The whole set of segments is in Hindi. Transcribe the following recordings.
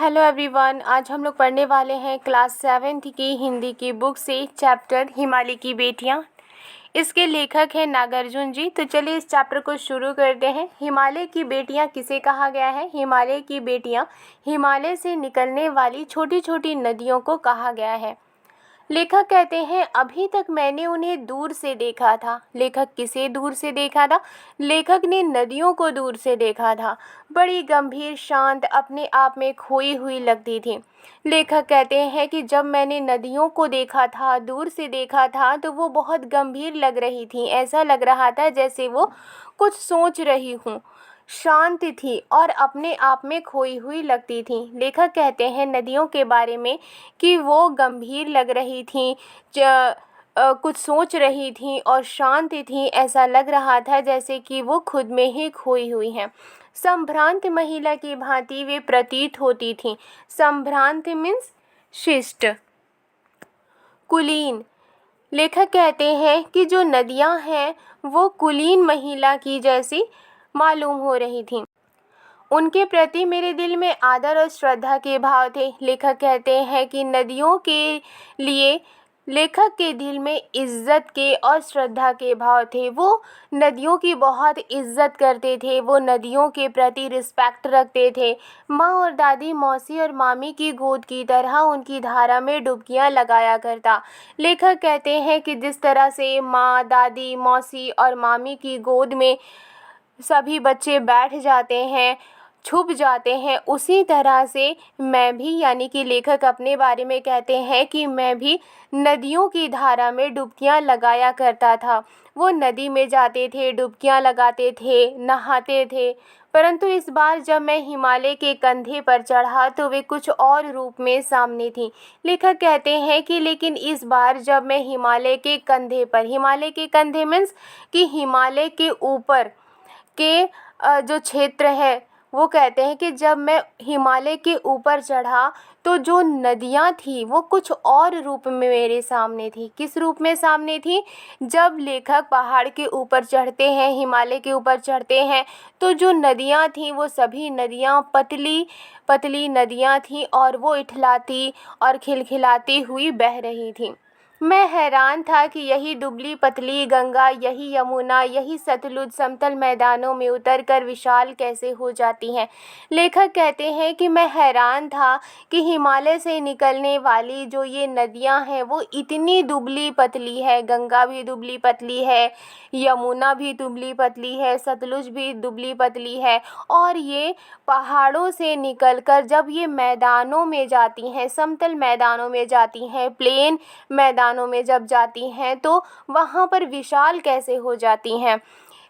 हेलो एवरीवन, आज हम लोग पढ़ने वाले हैं क्लास 7th की हिंदी की बुक से चैप्टर हिमालय की बेटियां। इसके लेखक हैं नागार्जुन जी। तो चलिए इस चैप्टर को शुरू करते हैं। हिमालय की बेटियां किसे कहा गया है? हिमालय की बेटियां हिमालय से निकलने वाली छोटी छोटी नदियों को कहा गया है। लेखक कहते हैं अभी तक मैंने उन्हें दूर से देखा था। लेखक किसे दूर से देखा था? लेखक ने नदियों को दूर से देखा था। बड़ी गंभीर, शांत, अपने आप में खोई हुई लगती थी। लेखक कहते हैं कि जब मैंने नदियों को देखा था, दूर से देखा था, तो वो बहुत गंभीर लग रही थी। ऐसा लग रहा था जैसे वो कुछ सोच रही हूँ। शांत थी और अपने आप में खोई हुई लगती थी। लेखक कहते हैं नदियों के बारे में कि वो गंभीर लग रही थी, कुछ सोच रही थी और शांत थी। ऐसा लग रहा था जैसे कि वो खुद में ही खोई हुई हैं। संभ्रांत महिला की भांति वे प्रतीत होती थीं। संभ्रांत मीन्स शिष्ट, कुलीन। लेखक कहते हैं कि जो नदियां हैं वो कुलीन महिला की जैसी मालूम हो रही थीं। उनके प्रति मेरे दिल में आदर और श्रद्धा के भाव थे। लेखक कहते हैं कि नदियों के लिए लेखक के दिल में इज्जत के और श्रद्धा के भाव थे। वो नदियों की बहुत इज्जत करते थे। वो नदियों के प्रति रिस्पेक्ट रखते थे। माँ और दादी, मौसी और मामी की गोद की तरह उनकी धारा में डुबकियाँ लगाया करता। लेखक कहते हैं कि जिस तरह से माँ, दादी, मौसी और मामी की गोद में सभी बच्चे बैठ जाते हैं, छुप जाते हैं, उसी तरह से मैं भी, यानी कि लेखक अपने बारे में कहते हैं कि मैं भी नदियों की धारा में डुबकियां लगाया करता था। वो नदी में जाते थे, डुबकियां लगाते थे, नहाते थे। परंतु इस बार जब मैं हिमालय के कंधे पर चढ़ा तो वे कुछ और रूप में सामने थी। लेखक कहते हैं कि लेकिन इस बार जब मैं हिमालय के कंधे पर, हिमालय के कंधे मीन्स कि हिमालय के ऊपर के जो क्षेत्र है, वो कहते हैं कि जब मैं हिमालय के ऊपर चढ़ा तो जो नदियाँ थी वो कुछ और रूप में मेरे सामने थी। किस रूप में सामने थी? जब लेखक पहाड़ के ऊपर चढ़ते हैं, हिमालय के ऊपर चढ़ते हैं, तो जो नदियाँ थीं वो सभी नदियाँ पतली पतली नदियाँ थीं और वो इठलाती और खिलखिलाती हुई बह रही थीं। मैं हैरान था कि यही दुबली पतली गंगा, यही यमुना, यही सतलुज समतल मैदानों में उतरकर विशाल कैसे हो जाती हैं। लेखक कहते हैं कि मैं हैरान था कि हिमालय से निकलने वाली जो ये नदियां हैं वो इतनी दुबली पतली है। गंगा भी दुबली पतली है, यमुना भी दुबली पतली है, सतलुज भी दुबली पतली है, और ये पहाड़ों से निकलकर जब ये मैदानों में जाती हैं, समतल मैदानों में जाती हैं, प्लेन मैदानों में जब जाती हैं, तो वहाँ पर विशाल कैसे हो जाती हैं।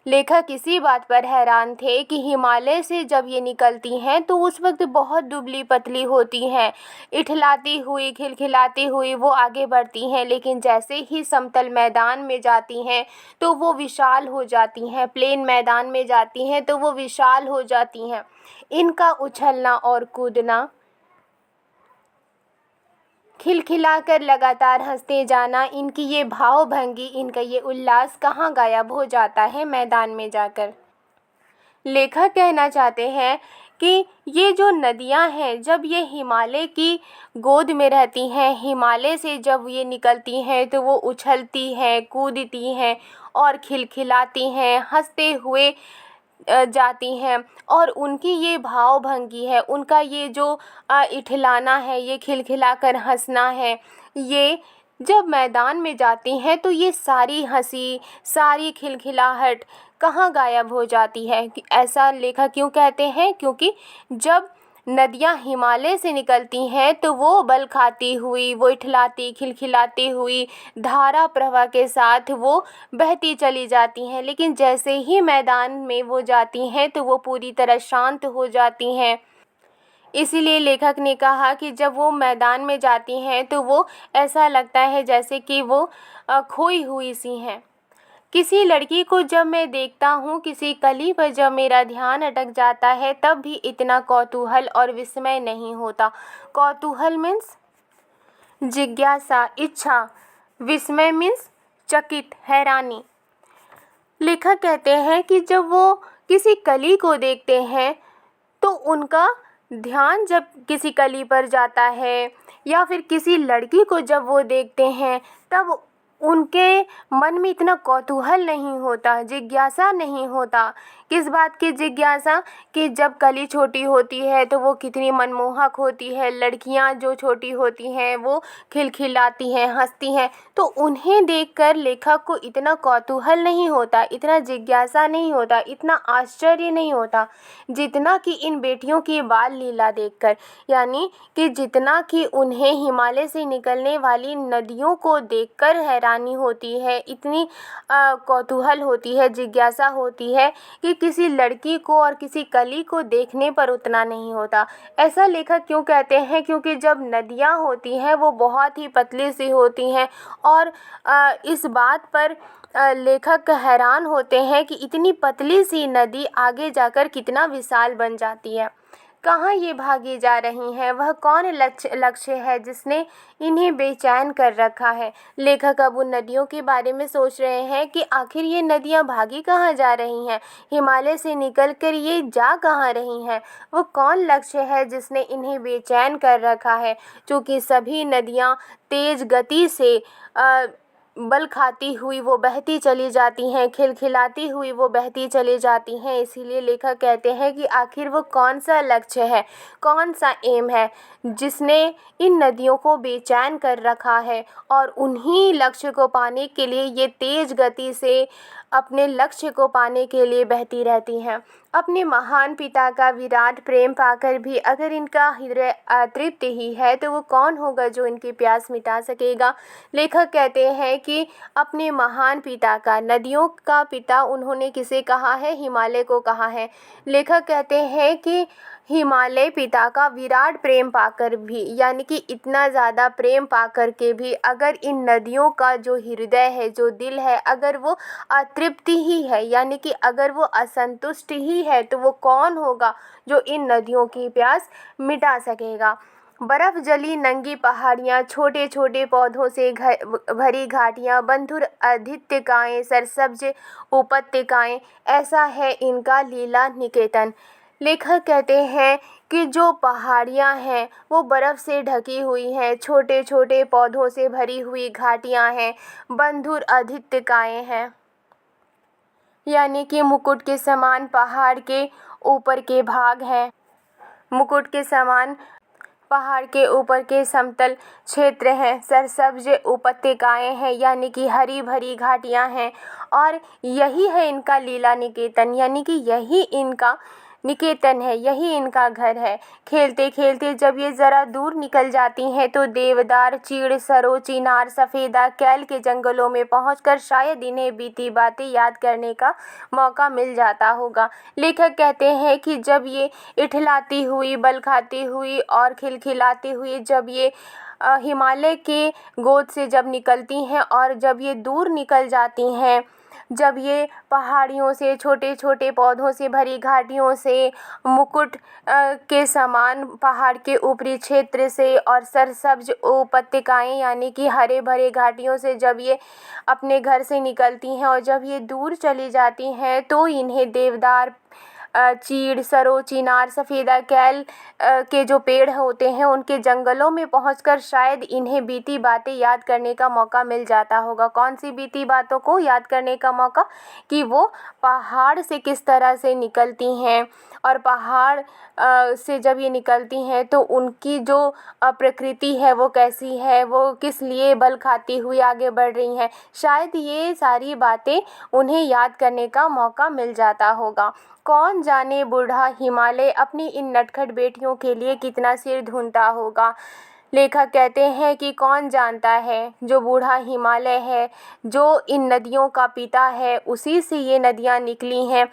लेखक इसी बात पर हैरान थे कि हिमालय से जब ये निकलती हैं तो उस वक्त बहुत दुबली पतली होती हैं, इठलाती हुई, खिलखिलाती हुई वो आगे बढ़ती हैं, लेकिन जैसे ही समतल मैदान में जाती हैं तो वो विशाल हो जाती हैं, प्लेन मैदान में जाती हैं तो वो विशाल हो जाती हैं। इनका उछलना और कूदना, खिलखिलाकर लगातार हंसते जाना, इनकी ये भावभंगी, इनका ये उल्लास कहाँ गायब हो जाता है? मैदान में जाकर। लेखक कहना चाहते हैं कि ये जो नदियाँ हैं जब ये हिमालय की गोद में रहती हैं, हिमालय से जब ये निकलती हैं तो वो उछलती हैं, कूदती हैं और खिलखिलाती हैं, हंसते हुए जाती हैं, और उनकी ये भावभंगी है, उनका ये जो इठलाना है, ये खिलखिलाकर हंसना है, ये जब मैदान में जाती हैं तो ये सारी हंसी, सारी खिलखिलाहट कहाँ गायब हो जाती है? ऐसा लेखक क्यों कहते हैं? क्योंकि जब नदियाँ हिमालय से निकलती हैं तो वो बल खाती हुई, वो इठलाती खिलखिलाती हुई धारा प्रवाह के साथ वो बहती चली जाती हैं, लेकिन जैसे ही मैदान में वो जाती हैं तो वो पूरी तरह शांत हो जाती हैं। इसीलिए लेखक ने कहा कि जब वो मैदान में जाती हैं तो वो ऐसा लगता है जैसे कि वो खोई हुई सी हैं। किसी लड़की को जब मैं देखता हूँ, किसी कली पर जब मेरा ध्यान अटक जाता है, तब भी इतना कौतूहल और विस्मय नहीं होता। कौतूहल मीन्स जिज्ञासा, इच्छा, विस्मय मीन्स चकित, हैरानी। लेखक कहते हैं कि जब वो किसी कली को देखते हैं तो उनका ध्यान जब किसी कली पर जाता है या फिर किसी लड़की को जब वो देखते हैं, तब उनके मन में इतना कौतूहल नहीं होता, जिज्ञासा नहीं होता। किस बात की जिज्ञासा? कि जब कली छोटी होती है तो वो कितनी मनमोहक होती है, लड़कियां जो छोटी होती हैं वो खिलखिलाती हैं, हंसती हैं, तो उन्हें देखकर लेखक को इतना कौतूहल नहीं होता, इतना जिज्ञासा नहीं होता, इतना आश्चर्य नहीं होता, जितना कि इन बेटियों की बाल लीला देखकर। यानी कि जितना कि उन्हें हिमालय से निकलने वाली नदियों को देखकर हैरानी होती है, इतनी कौतूहल होती है, जिज्ञासा होती है, कि किसी लड़की को और किसी कली को देखने पर उतना नहीं होता। ऐसा लेखक क्यों कहते हैं? क्योंकि जब नदियाँ होती हैं वो बहुत ही पतली सी होती हैं, और इस बात पर लेखक हैरान होते हैं कि इतनी पतली सी नदी आगे जाकर कितना विशाल बन जाती है। कहाँ ये भागी जा रही हैं? वह कौन लक्ष्य है जिसने इन्हें बेचैन कर रखा है? लेखक अब उन नदियों के बारे में सोच रहे हैं कि आखिर ये नदियाँ भागी कहाँ जा रही हैं, हिमालय से निकलकर ये जा कहाँ रही हैं? वो कौन लक्ष्य है जिसने इन्हें बेचैन कर रखा है? क्योंकि सभी नदियाँ तेज गति से बल खाती हुई वो बहती चली जाती हैं, खिलखिलाती हुई वो बहती चली जाती हैं। इसीलिए लेखक कहते हैं कि आखिर वो कौन सा लक्ष्य है, कौन सा एम है जिसने इन नदियों को बेचैन कर रखा है, और उन्हीं लक्ष्य को पाने के लिए ये तेज गति से अपने लक्ष्य को पाने के लिए बहती रहती हैं। अपने महान पिता का विराट प्रेम पाकर भी अगर इनका हृदय अतृप्त ही है, तो वो कौन होगा जो इनकी प्यास मिटा सकेगा? लेखक कहते हैं कि अपने महान पिता का, नदियों का पिता उन्होंने किसे कहा है? हिमालय को कहा है। लेखक कहते हैं कि हिमालय पिता का विराट प्रेम पाकर भी, यानी कि इतना ज़्यादा प्रेम पाकर के भी अगर इन नदियों का जो हृदय है, जो दिल है, अगर वो अतृप्त ही है, यानी कि अगर वो असंतुष्ट ही है, तो वो कौन होगा जो इन नदियों की प्यास मिटा सकेगा? बर्फ जली नंगी पहाड़ियाँ, छोटे छोटे पौधों से भरी घाटियाँ, बंधुर अधित्यकाएँ, सरसब्ज उपत्यकाएँ, ऐसा है इनका लीला निकेतन। लेखक कहते हैं कि जो पहाड़ियाँ हैं वो बर्फ़ से ढकी हुई हैं, छोटे छोटे पौधों से भरी हुई घाटियाँ हैं, बंधुर अधित्यकाएँ हैं, यानी कि मुकुट के समान पहाड़ के ऊपर के भाग हैं, मुकुट के समान पहाड़ के ऊपर के समतल क्षेत्र हैं, सरसब्ज उपत्यकाएं हैं, यानी कि हरी भरी घाटियां हैं, और यही है इनका लीला निकेतन, यानी कि यही इनका निकेतन है, यही इनका घर है। खेलते खेलते जब ये ज़रा दूर निकल जाती हैं तो देवदार, चीड़, सरो, चिनार, सफ़ेदा, कैल के जंगलों में पहुंचकर शायद इन्हें बीती बातें याद करने का मौका मिल जाता होगा। लेखक कहते हैं कि जब ये इठलाती हुई, बल खाती हुई और खिलखिलाती हुई जब ये हिमालय के गोद से जब निकलती हैं और जब ये दूर निकल जाती हैं, जब ये पहाड़ियों से, छोटे छोटे पौधों से भरी घाटियों से, मुकुट के समान पहाड़ के ऊपरी क्षेत्र से और सरसब्ज उपत्यकाएं यानी कि हरे भरे घाटियों से जब ये अपने घर से निकलती हैं और जब ये दूर चली जाती हैं, तो इन्हें देवदार, चीड़, सरो, चिनार, सफ़ेदा, कैल के जो पेड़ होते हैं उनके जंगलों में पहुंचकर शायद इन्हें बीती बातें याद करने का मौका मिल जाता होगा। कौन सी बीती बातों को याद करने का मौका? कि वो पहाड़ से किस तरह से निकलती हैं, और पहाड़ से जब ये निकलती हैं तो उनकी जो प्रकृति है वो कैसी है, वो किस लिए बल खाती हुई आगे बढ़ रही हैं, शायद ये सारी बातें उन्हें याद करने का मौका मिल जाता होगा। कौन जाने बूढ़ा हिमालय अपनी इन नटखट बेटियों के लिए कितना सिर धुनता होगा। लेखक कहते हैं कि कौन जानता है, जो बूढ़ा हिमालय है, जो इन नदियों का पिता है, उसी से ये नदियाँ निकली हैं।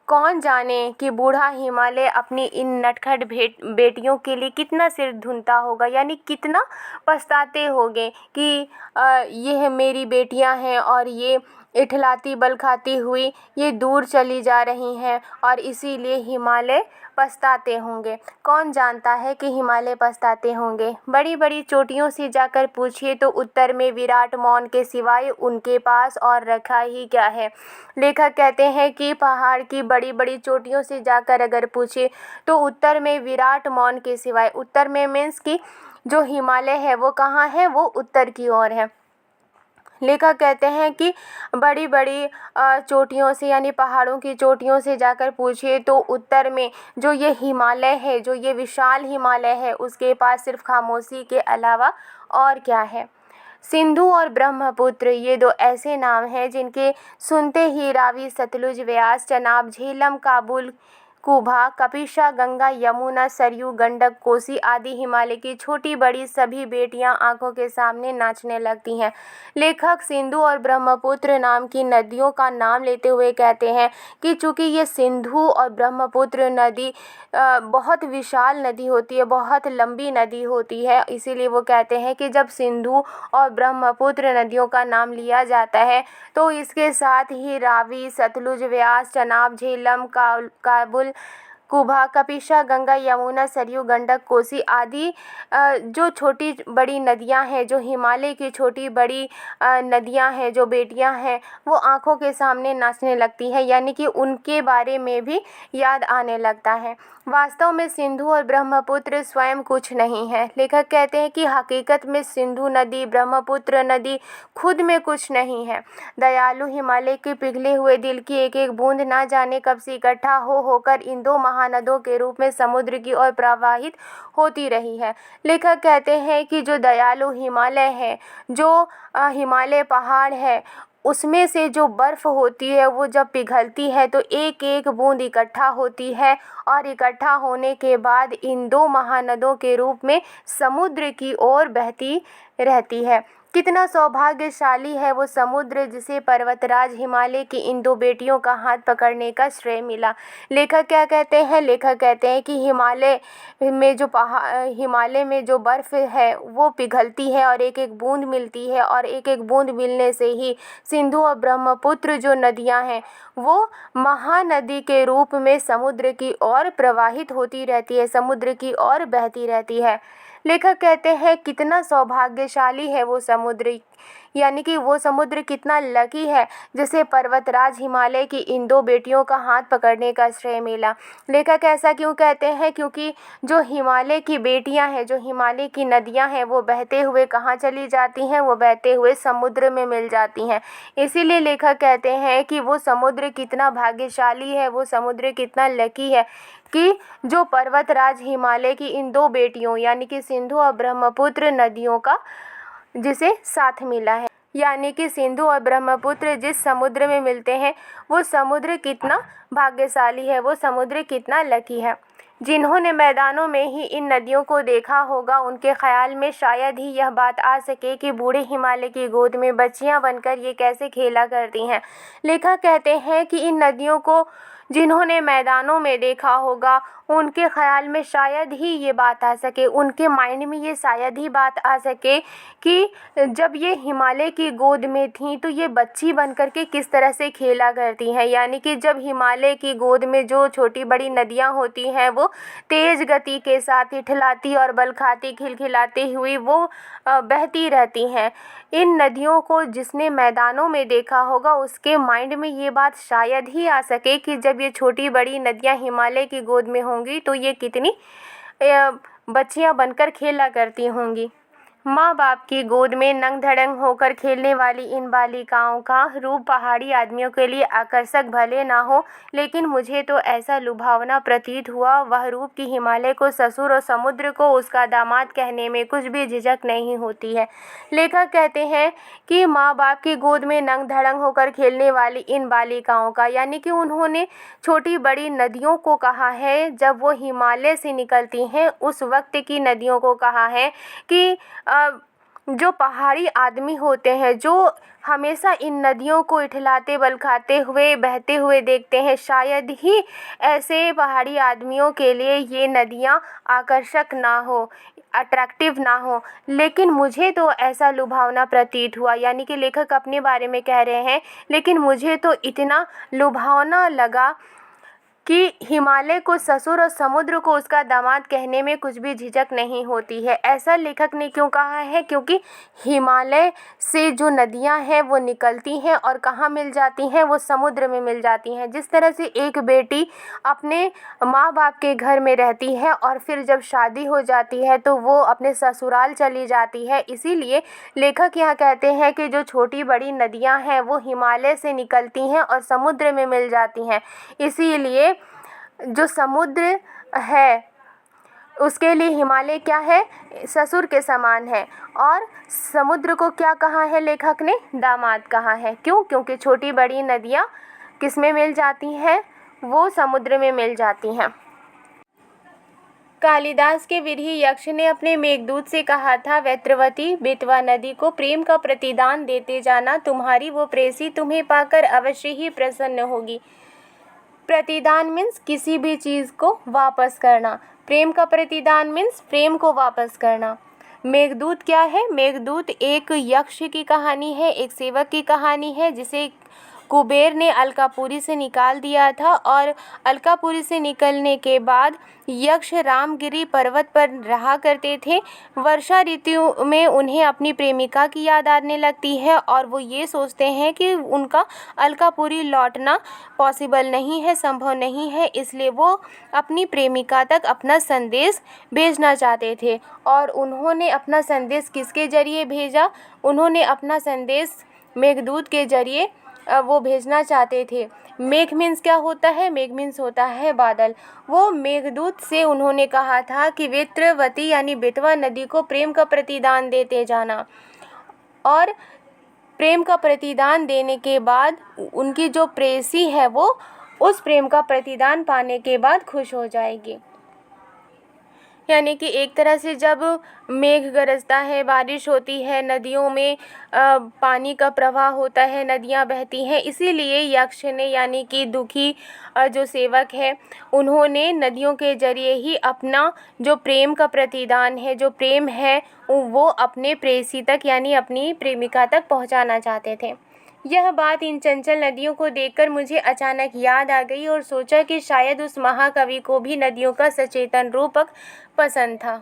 कौन जाने कि बूढ़ा हिमालय अपनी इन नटखट बेटियों के लिए कितना सिर धुनता होगा, यानी कितना पछताते होंगे कि ये मेरी बेटियां हैं और ये इठलाती बल खाती हुई ये दूर चली जा रही हैं और इसीलिए हिमालय पछताते होंगे। कौन जानता है कि हिमालय पछताते होंगे। बड़ी बड़ी चोटियों से जाकर पूछिए तो उत्तर में विराट मौन के सिवाय उनके पास और रखा ही क्या है। लेखक कहते हैं कि पहाड़ की बड़ी बड़ी चोटियों से जाकर अगर पूछे तो उत्तर में विराट मौन के सिवाय, उत्तर में मीन्स कि जो हिमालय है वो कहाँ है, वो उत्तर की ओर है। लेखक कहते हैं कि बड़ी बड़ी चोटियों से यानी पहाड़ों की चोटियों से जाकर पूछिए तो उत्तर में जो ये हिमालय है, जो ये विशाल हिमालय है, उसके पास सिर्फ खामोशी के अलावा और क्या है। सिंधु और ब्रह्मपुत्र ये दो ऐसे नाम हैं जिनके सुनते ही रावी, सतलुज, व्यास, चनाब, झेलम, काबुल, कुभा, कपिशा, गंगा, यमुना, सरयू, गंडक, कोसी आदि हिमालय की छोटी बड़ी सभी बेटियां आंखों के सामने नाचने लगती हैं। लेखक सिंधु और ब्रह्मपुत्र नाम की नदियों का नाम लेते हुए कहते हैं कि चूँकि ये सिंधु और ब्रह्मपुत्र नदी बहुत विशाल नदी होती है, बहुत लंबी नदी होती है, इसीलिए वो कहते हैं कि जब सिंधु और ब्रह्मपुत्र नदियों का नाम लिया जाता है तो इसके साथ ही रावी, सतलुज, व्यास, चनाब, झेलम, काबुल, कुभा, कपिशा, गंगा, यमुना, सरयू, गंडक, कोसी आदि जो छोटी बड़ी नदियां हैं, जो हिमालय की छोटी बड़ी नदियां हैं, जो बेटियां हैं, वो आंखों के सामने नाचने लगती हैं, यानी कि उनके बारे में भी याद आने लगता है। वास्तव में सिंधु और ब्रह्मपुत्र स्वयं कुछ नहीं है। लेखक कहते हैं कि हकीकत में सिंधु नदी, ब्रह्मपुत्र नदी खुद में कुछ नहीं है। दयालु हिमालय के पिघले हुए दिल की एक एक बूंद ना जाने कब से इकट्ठा होकर इन दो महानदों के रूप में समुद्र की ओर प्रवाहित होती रही है। लेखक कहते हैं कि जो दयालु हिमालय है, जो हिमालय पहाड़ है, उसमें से जो बर्फ़ होती है वो जब पिघलती है तो एक एक बूंद इकट्ठा होती है और इकट्ठा होने के बाद इन दो महानदों के रूप में समुद्र की ओर बहती रहती है। कितना सौभाग्यशाली है वो समुद्र जिसे पर्वतराज हिमालय की इन दो बेटियों का हाथ पकड़ने का श्रेय मिला। लेखक क्या कहते हैं? लेखक कहते हैं कि हिमालय में जो बर्फ़ है वो पिघलती है और एक एक बूंद मिलती है और एक एक बूंद मिलने से ही सिंधु और ब्रह्मपुत्र जो नदियां हैं वो महानदी के रूप में समुद्र की ओर प्रवाहित होती रहती है, समुद्र की ओर बहती रहती है। लेखक कहते हैं कितना सौभाग्यशाली है वो समुद्र, यानी कि वो समुद्र कितना लकी है जिसे पर्वतराज हिमालय की इन दो बेटियों का हाथ पकड़ने का श्रेय मिला। लेखक ऐसा क्यों कहते हैं? क्योंकि जो हिमालय की बेटियां हैं, जो हिमालय की नदियां हैं, वो बहते हुए कहाँ चली जाती हैं? वो बहते हुए समुद्र में मिल जाती हैं। इसीलिए लेखक कहते हैं कि वो समुद्र कितना भाग्यशाली है, वो समुद्र कितना लकी है कि जो पर्वतराज हिमालय की इन दो बेटियों यानी कि सिंधु और ब्रह्मपुत्र नदियों का जिसे साथ मिला है, यानी कि सिंधु और ब्रह्मपुत्र जिस समुद्र में मिलते हैं वो समुद्र कितना भाग्यशाली है, वो समुद्र कितना लकी है। जिन्होंने मैदानों में ही इन नदियों को देखा होगा उनके ख्याल में शायद ही यह बात आ सके कि बूढ़े हिमालय की गोद में बच्चियां बनकर ये कैसे खेला करती हैं। लेखक कहते हैं कि इन नदियों को जिन्होंने मैदानों में देखा होगा उनके ख्याल में शायद ही ये बात आ सके, उनके माइंड में ये शायद ही बात आ सके कि जब ये हिमालय की गोद में थी तो ये बच्ची बनकर के किस तरह से खेला करती हैं। यानी कि जब हिमालय की गोद में जो छोटी बड़ी नदियां होती हैं वो तेज़ गति के साथ इठलाती और बल खाती खिलखिलाती हुई वो बहती रहती हैं। इन नदियों को जिसने मैदानों में देखा होगा उसके माइंड में ये बात शायद ही आ सके कि जब ये छोटी बड़ी नदियां हिमालय की गोद में होंगी तो ये कितनी बच्चियां बनकर खेला करती होंगी। माँ बाप की गोद में नंग धड़ंग होकर खेलने वाली इन बालिकाओं का रूप पहाड़ी आदमियों के लिए आकर्षक भले ना हो, लेकिन मुझे तो ऐसा लुभावना प्रतीत हुआ वह रूप कि हिमालय को ससुर और समुद्र को उसका दामाद कहने में कुछ भी झिझक नहीं होती है। लेखक कहते हैं कि माँ बाप की गोद में नंग धड़ंग होकर खेलने वाली इन बालिकाओं का, यानी कि उन्होंने छोटी बड़ी नदियों को कहा है जब वो हिमालय से निकलती हैं उस वक्त की नदियों को कहा है कि जो पहाड़ी आदमी होते हैं, जो हमेशा इन नदियों को इठलाते बलखाते हुए बहते हुए देखते हैं, शायद ही ऐसे पहाड़ी आदमियों के लिए ये नदियाँ आकर्षक ना हो, अट्रैक्टिव ना हो। लेकिन मुझे तो ऐसा लुभावना प्रतीत हुआ, यानी कि लेखक अपने बारे में कह रहे हैं, लेकिन मुझे तो इतना लुभावना लगा कि हिमालय को ससुर और समुद्र को उसका दामाद कहने में कुछ भी झिझक नहीं होती है। ऐसा लेखक ने क्यों कहा है? क्योंकि हिमालय से जो नदियां हैं वो निकलती हैं और कहाँ मिल जाती हैं? वो समुद्र में मिल जाती हैं। जिस तरह से एक बेटी अपने माँ बाप के घर में रहती है और फिर जब शादी हो जाती है तो वो अपने ससुराल चली जाती है, इसीलिए लेखक यहाँ कहते हैं कि जो छोटी बड़ी नदियाँ हैं वो हिमालय से निकलती हैं और समुद्र में मिल जाती हैं। इसीलिए जो समुद्र है उसके लिए हिमालय क्या है? ससुर के समान है। और समुद्र को क्या कहा है लेखक ने? दामाद कहा है। क्यों? क्योंकि छोटी बड़ी नदियाँ किस में मिल जाती हैं? वो समुद्र में मिल जाती हैं। कालिदास के विरही यक्ष ने अपने मेघदूत से कहा था, वैत्रवती बेतवा नदी को प्रेम का प्रतिदान देते जाना, तुम्हारी वो प्रेसी तुम्हें पाकर अवश्य ही प्रसन्न होगी। प्रतिदान मीन्स किसी भी चीज़ को वापस करना। प्रेम का प्रतिदान मीन्स प्रेम को वापस करना। मेघदूत क्या है? मेघदूत एक यक्ष की कहानी है, एक सेवक की कहानी है जिसे कुबेर ने अलकापुरी से निकाल दिया था, और अलकापुरी से निकलने के बाद यक्ष रामगिरी पर्वत पर रहा करते थे। वर्षा ऋतु में उन्हें अपनी प्रेमिका की याद आने लगती है और वो ये सोचते हैं कि उनका अलकापुरी लौटना पॉसिबल नहीं है, संभव नहीं है, इसलिए वो अपनी प्रेमिका तक अपना संदेश भेजना चाहते थे। और उन्होंने अपना संदेश किसके ज़रिए भेजा? उन्होंने अपना संदेश मेघदूत के ज़रिए वो भेजना चाहते थे। मेघ मीन्स क्या होता है? मेघ मीन्स होता है बादल। वो मेघदूत से उन्होंने कहा था कि वेत्रवती यानी बेतवा नदी को प्रेम का प्रतिदान देते जाना, और प्रेम का प्रतिदान देने के बाद उनकी जो प्रेयसी है वो उस प्रेम का प्रतिदान पाने के बाद खुश हो जाएगी। यानी कि एक तरह से जब मेघ गरजता है, बारिश होती है, नदियों में पानी का प्रवाह होता है, नदियाँ बहती हैं, इसीलिए यक्ष ने यानी कि दुखी जो सेवक है उन्होंने नदियों के ज़रिए ही अपना जो प्रेम का प्रतिदान है, जो प्रेम है, वो अपने प्रेयसी तक यानी अपनी प्रेमिका तक पहुंचाना चाहते थे। यह बात इन चंचल नदियों को देखकर मुझे अचानक याद आ गई और सोचा कि शायद उस महाकवि को भी नदियों का सचेतन रूपक पसंद था।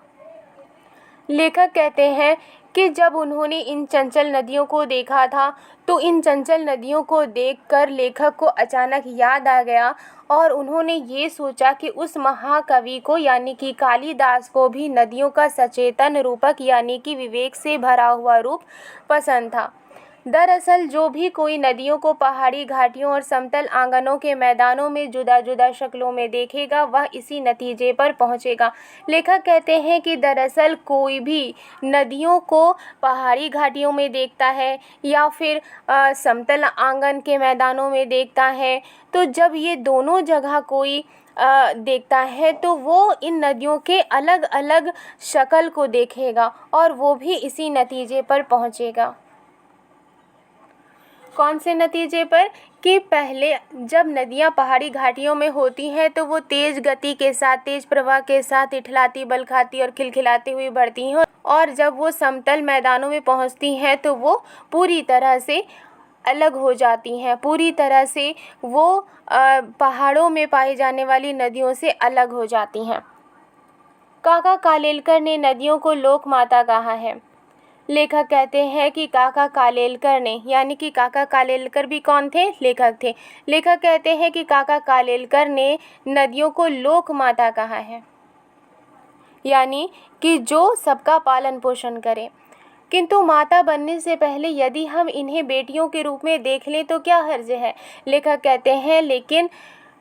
लेखक कहते हैं कि जब उन्होंने इन चंचल नदियों को देखा था तो इन चंचल नदियों को देखकर लेखक को अचानक याद आ गया और उन्होंने ये सोचा कि उस महाकवि को यानी कि कालिदास को भी नदियों का सचेतन रूपक यानी कि विवेक से भरा हुआ रूप पसंद था। दरअसल जो भी कोई नदियों को पहाड़ी घाटियों और समतल आंगनों के मैदानों में जुदा जुदा शक्लों में देखेगा वह इसी नतीजे पर पहुंचेगा। लेखक कहते हैं कि दरअसल कोई भी नदियों को पहाड़ी घाटियों में देखता है या फिर समतल आंगन के मैदानों में देखता है, तो जब ये दोनों जगह कोई देखता है तो वो इन नदियों के अलग अलग शक्ल को देखेगा और वो भी इसी नतीजे पर पहुंचेगा। कौन से नतीजे पर? कि पहले जब नदियाँ पहाड़ी घाटियों में होती हैं तो वो तेज़ गति के साथ, तेज़ प्रवाह के साथ इठलाती, बलखाती और खिलखिलाती हुई बढ़ती हैं, और जब वो समतल मैदानों में पहुँचती हैं तो वो पूरी तरह से अलग हो जाती हैं, पूरी तरह से वो पहाड़ों में पाई जाने वाली नदियों से अलग हो जाती हैं। काका कालेलकर ने नदियों को लोक माता कहा है। लेखक कहते हैं कि काका कालेलकर ने, यानी कि काका कालेलकर भी कौन थे? लेखक थे। लेखक कहते हैं कि काका कालेलकर ने नदियों को लोक माता कहा है, यानी कि जो सबका पालन पोषण करे। किंतु माता बनने से पहले यदि हम इन्हें बेटियों के रूप में देख लें तो क्या हर्ज है? लेखक कहते हैं लेकिन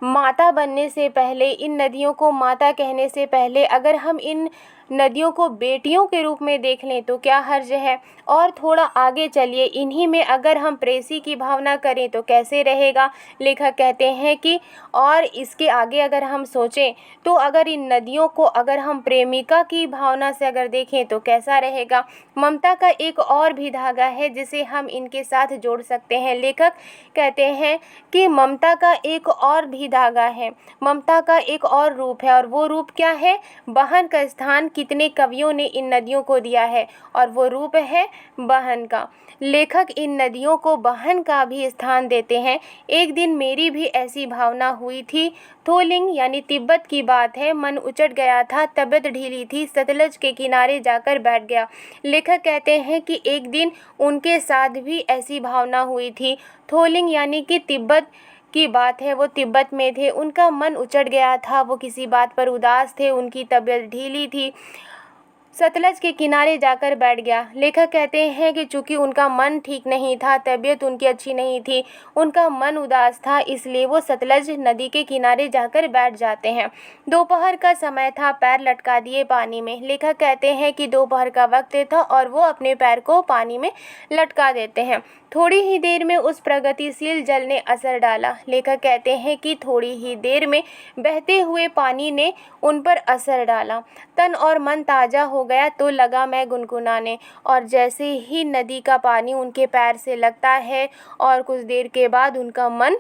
माता बनने से पहले, इन नदियों को माता कहने से पहले अगर हम इन नदियों को बेटियों के रूप में देख लें तो क्या हर्ज है। और थोड़ा आगे चलिए, इन्हीं में अगर हम प्रेसी की भावना करें तो कैसे रहेगा। लेखक कहते हैं कि और इसके आगे अगर हम सोचें तो अगर इन नदियों को अगर हम प्रेमिका की भावना से अगर देखें तो कैसा रहेगा। ममता का एक और भी धागा है जिसे हम इनके साथ जोड़ सकते हैं। लेखक कहते हैं कि ममता का एक और भी धागा है, ममता का एक और रूप है, और वो रूप क्या है। बहन का स्थान कितने कवियों ने इन नदियों को दिया है, और वो रूप है बहन का। लेखक इन नदियों को बहन का भी स्थान देते हैं। एक दिन मेरी भी ऐसी भावना हुई थी। थोलिंग यानी तिब्बत की बात है। मन उचट गया था, तबीयत ढीली थी, सतलज के किनारे जाकर बैठ गया। लेखक कहते हैं कि एक दिन उनके साथ भी ऐसी भावना हुई थी। थोलिंग यानी कि तिब्बत की बात है, वो तिब्बत में थे, उनका मन उचट गया था, वो किसी बात पर उदास थे, उनकी तबीयत ढीली थी, सतलज के किनारे जाकर बैठ गया। लेखक कहते हैं कि चूंकि उनका मन ठीक नहीं था, तबीयत उनकी अच्छी नहीं थी, उनका मन उदास था, इसलिए वो सतलज नदी के किनारे जाकर बैठ जाते हैं। दोपहर का समय था, पैर लटका दिए पानी में। लेखक कहते हैं कि दोपहर का वक्त था और वो अपने पैर को पानी में लटका देते हैं। थोड़ी ही देर में उस प्रगतिशील जल ने असर डाला। लेखक कहते हैं कि थोड़ी ही देर में बहते हुए पानी ने उन पर असर डाला। तन और मन ताज़ा हो गया तो लगा मैं गुनगुनाने, और जैसे ही नदी का पानी उनके पैर से लगता है और कुछ देर के बाद उनका मन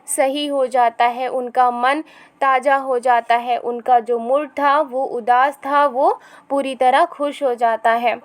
सही हो जाता है, उनका मन ताज़ा हो जाता है, उनका जो मूड था वो उदास था वो पूरी तरह खुश हो जाता है,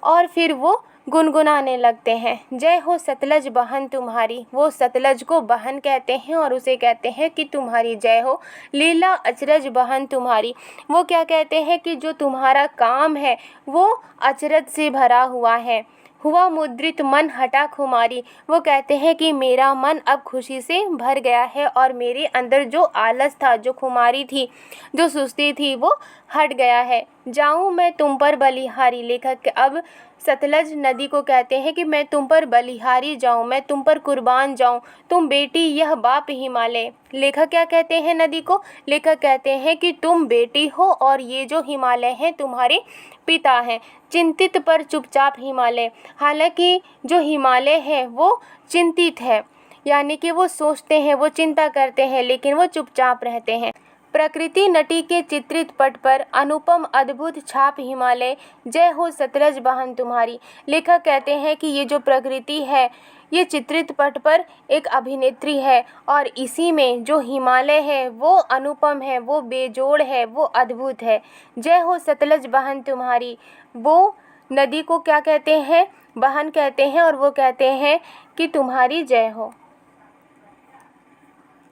और फिर वो गुनगुनाने लगते हैं। जय हो सतलज बहन तुम्हारी। वो सतलज को बहन कहते हैं और उसे कहते हैं कि तुम्हारी जय हो। लीला अचरज बहन तुम्हारी। वो क्या कहते हैं कि जो तुम्हारा काम है वो अचरज से भरा हुआ है। हुआ मुद्रित मन हटा खुमारी। वो कहते हैं कि मेरा मन अब खुशी से भर गया है और मेरे अंदर जो आलस था, जो खुमारी थी, जो सुस्ती थी, वो हट गया है। जाऊं मैं तुम पर बलिहारी। लेखक अब सतलज नदी को कहते हैं कि मैं तुम पर बलिहारी जाऊं, मैं तुम पर कुर्बान जाऊं, तुम बेटी यह बाप हिमालय। लेखक क्या कहते हैं नदी को। लेखक कहते हैं कि तुम बेटी हो और ये जो हिमालय हैं तुम्हारे पिता हैं। चिंतित पर चुपचाप हिमालय। हालांकि जो हिमालय है वो चिंतित है, यानी कि वो सोचते हैं, वो चिंता करते हैं, लेकिन वो चुपचाप रहते हैं। प्रकृति नटी के चित्रित पट पर अनुपम अद्भुत छाप हिमालय। जय हो सतलज बहन तुम्हारी। लेखक कहते हैं कि ये जो प्रकृति है ये चित्रित पट पर एक अभिनेत्री है, और इसी में जो हिमालय है वो अनुपम है, वो बेजोड़ है, वो अद्भुत है। जय हो सतलज बहन तुम्हारी। वो नदी को क्या कहते हैं, बहन कहते हैं, और वो कहते हैं कि तुम्हारी जय हो।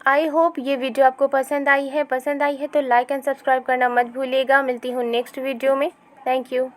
आई होप ये वीडियो आपको पसंद आई है तो लाइक एंड सब्सक्राइब करना मत भूलिएगा। मिलती हूँ नेक्स्ट वीडियो में। Thank you.